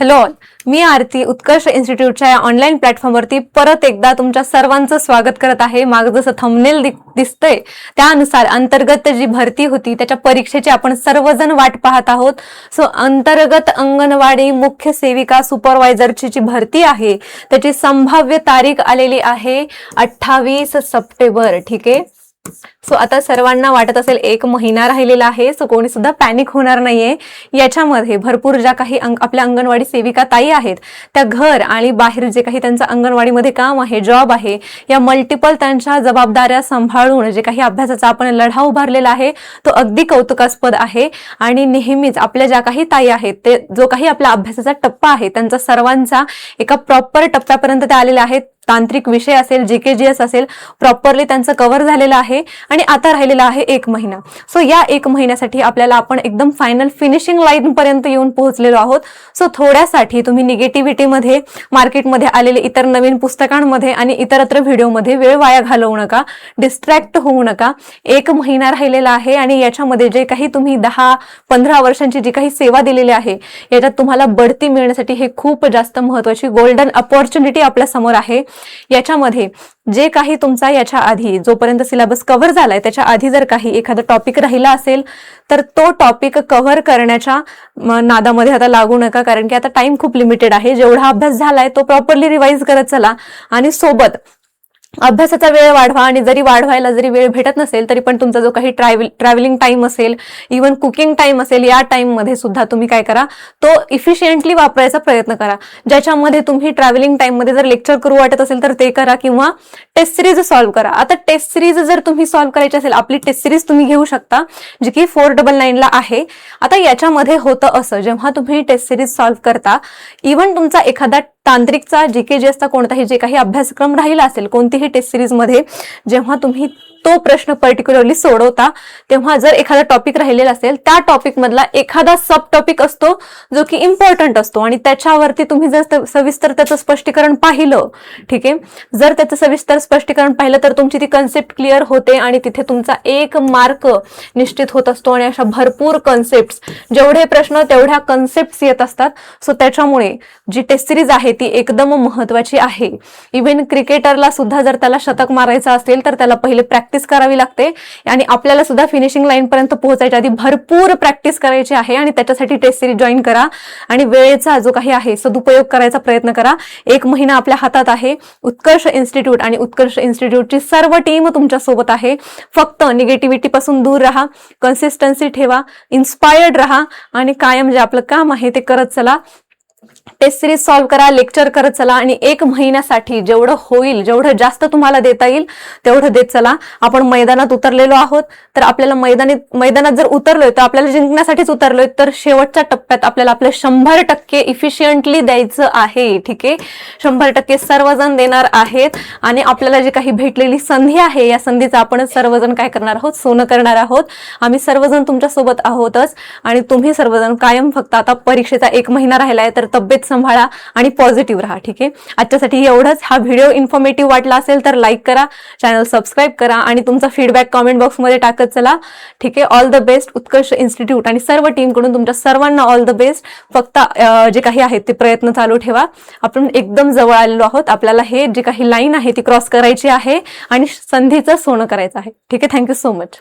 Hello all, मी आरती उत्कर्ष इन्स्टिट्यूटच्या या online प्लॅटफॉर्मवरती परत एकदा तुमच्या सर्वांचं स्वागत करत आहे. मागं जसं थंबनेल दिसतंय त्यानुसार अंतर्गत जी भरती होती त्याच्या परीक्षेची आपण सर्वजण वाट पाहत आहोत. सो अंतर्गत अंगणवाडी मुख्य सेविका सुपरवायझरची जी भरती आहे त्याची संभाव्य तारीख आलेली आहे 28 सप्टेंबर. ठीक आहे. सो आता सर्वांना वाटत असेल 1 महिना राहिलेला आहे. सो कोणी सुद्धा पॅनिक होणार नाहीये. याच्यामध्ये भरपूर ज्या काही आपल्या अंगणवाडी सेविका ताई आहेत त्या घर आणि बाहेर जे काही त्यांचं अंगणवाडीमध्ये काम आहे, जॉब आहे, या मल्टिपल त्यांच्या जबाबदाऱ्या सांभाळून जे काही अभ्यासाचा आपण लढा उभारलेला आहे तो अगदी कौतुकास्पद आहे. आणि नेहमीच आपल्या ज्या काही ताई आहेत ते जो काही आपला अभ्यासाचा टप्पा आहे त्यांचा सर्वांचा एका प्रॉपर टप्प्यापर्यंत ते आलेले आहेत. तांत्रिक विषय असेल, जीकेजीएस असेल, प्रॉपरली त्यांचं कव्हर झालेलं आहे आणि आता राहिलेला आहे 1 महिना. सो या 1 महिन्यासाठी आपल्याला आपण एकदम फायनल फिनिशिंग लाईन पर्यंत येऊन पोहोचलेलो आहोत. सो थोड्यासाठी तुम्ही निगेटिव्हिटीमध्ये, मार्केटमध्ये आलेले इतर नवीन पुस्तकांमध्ये आणि इतरत्र व्हिडिओमध्ये वेळ वाया घालवू नका, डिस्ट्रॅक्ट होऊ नका. 1 महिना राहिलेला आहे आणि याच्यामध्ये जे काही तुम्ही 10-15 वर्षांची जी काही सेवा दिलेली आहे याच्यात तुम्हाला बढती मिळण्यासाठी हे खूप जास्त महत्त्वाची गोल्डन अपॉर्च्युनिटी आपल्या समोर आहे. याच्यामध्ये जे काही तुमचा याच्या आधी जोपर्यंत सिलेबस कव्हर झालाय त्याच्या आधी जर काही एखादा टॉपिक राहिला असेल तर तो टॉपिक कव्हर करण्याच्या नादामध्ये आता लागू नका, कारण की आता टाइम खूप लिमिटेड आहे. जेवढा अभ्यास झालाय तो प्रॉपरली रिवाइज करत चला आणि सोबत अभ्यासाचा वेळ वाढवा. आणि जरी वाढवायला जरी वेळ भेटत नसेल तरी पण तुमचा जो काही ट्रॅव्हलिंग टाइम असेल, इव्हन कुकिंग टाइम असेल, या टाइम मध्ये सुद्धा तुम्ही काय करा, तो इफिशियंटली वापरायचा प्रयत्न करा. ज्याच्यामध्ये तुम्ही ट्रॅव्हलिंग टाइम मध्ये जर लेक्चर करू वाटत असेल तर ते करा किंवा टेस्ट सिरीज सॉल्व्ह करा. आता टेस्ट सिरीज जर तुम्ही सॉल्व्ह करायची असेल, आपली टेस्ट सिरीज तुम्ही घेऊ शकता जी की 499 ला आहे. आता याच्यामध्ये होतं असं, जेव्हा तुम्ही टेस्ट सिरीज सॉल्व्ह करता, इव्हन तुमचा एखादा तांत्रिकचा जीकेजीएसचा कोणताही जे काही अभ्यासक्रम राहिला असेल कोणतीही टेस्ट सिरीज मध्ये, जेव्हा तुम्ही तो प्रश्न पर्टिक्युलरली सोडवता तेव्हा जर एखादा टॉपिक राहिलेला असेल त्या टॉपिक मधला एखादा सब टॉपिक असतो जो की इम्पॉर्टंट असतो आणि त्याच्यावरती तुम्ही जर सविस्तर त्याचं स्पष्टीकरण पाहिलं, ठीक आहे, जर त्याचं सविस्तर स्पष्टीकरण पाहिलं तर तुमची ती कन्सेप्ट क्लिअर होते आणि तिथे तुमचा 1 मार्क निश्चित होत असतो. आणि अशा भरपूर कन्सेप्ट, जेवढे प्रश्न तेवढ्या कन्सेप्ट येत असतात. सो त्याच्यामुळे जी टेस्ट सिरीज आहे ती एकदम महत्वाची आहे. इव्हन क्रिकेटरला सुद्धा जर त्याला शतक मारायचं असेल तर त्याला पहिले प्रॅक्टिस करावी लागते आणि आपल्याला सुद्धा फिनिशिंग लाईन पर्यंत पोहोचायच्या आधी भरपूर प्रॅक्टिस करायची आहे. आणि त्याच्यासाठी टेस्ट सिरीज जॉईन करा आणि वेळेचा जो काही आहे सदुपयोग करायचा प्रयत्न करा. 1 महिना आपल्या हातात आहे. उत्कर्ष इन्स्टिट्यूट आणि उत्कर्ष इन्स्टिट्यूटची सर्व टीम तुमच्या सोबत आहे. फक्त निगेटिव्हिटी पासून दूर राहा, कन्सिस्टन्सी ठेवा, इन्स्पायर्ड राहा आणि कायम जे आपलं काम आहे ते करत चला. टेस्ट सिरीज सॉल्व्ह करा, लेक्चर करत चला आणि 1 महिन्यासाठी जेवढं होईल, जेवढं जास्त तुम्हाला देता येईल तेवढं देत चला. आपण मैदानात उतरलेलो आहोत तर आपल्याला मैदानात जर उतरलोय तर आपल्याला जिंकण्यासाठीच उतरलोय, तर शेवटच्या टप्प्यात आपल्याला आपलं 100% इफिशियंटली द्यायचं आहे. ठीक आहे, 100% सर्वजण देणार आहेत आणि आपल्याला जी काही भेटलेली संधी आहे या संधीचं आपण सर्वजण काय करणार आहोत, सोनं करणार आहोत. आम्ही सर्वजण तुमच्या सोबत आहोतच आणि तुम्ही सर्वजण कायम फक्त आता परीक्षेचा 1 महिना राहिलाय तर तब्येत सांभाळा आणि पॉझिटिव्ह राहा. ठीक आहे, आजच्यासाठी एवढंच. हा व्हिडिओ इन्फॉर्मेटिव्ह वाटला असेल तर लाईक करा, चॅनल सबस्क्राईब करा आणि तुमचा फीडबॅक कॉमेंट बॉक्समध्ये टाकत चला. ठीक आहे, all the best Utkarsh institute आणि सर्व टीमकडून तुमच्या सर्वांना ऑल द बेस्ट. फक्त जे काही आहेत ते प्रयत्न चालू ठेवा. आपण एकदम जवळ आलेलो आहोत. आपल्याला हे जे काही लाईन आहे ती क्रॉस करायची आहे आणि संधीचं सोनं करायचं आहे. ठीक आहे, थँक्यू सो मच.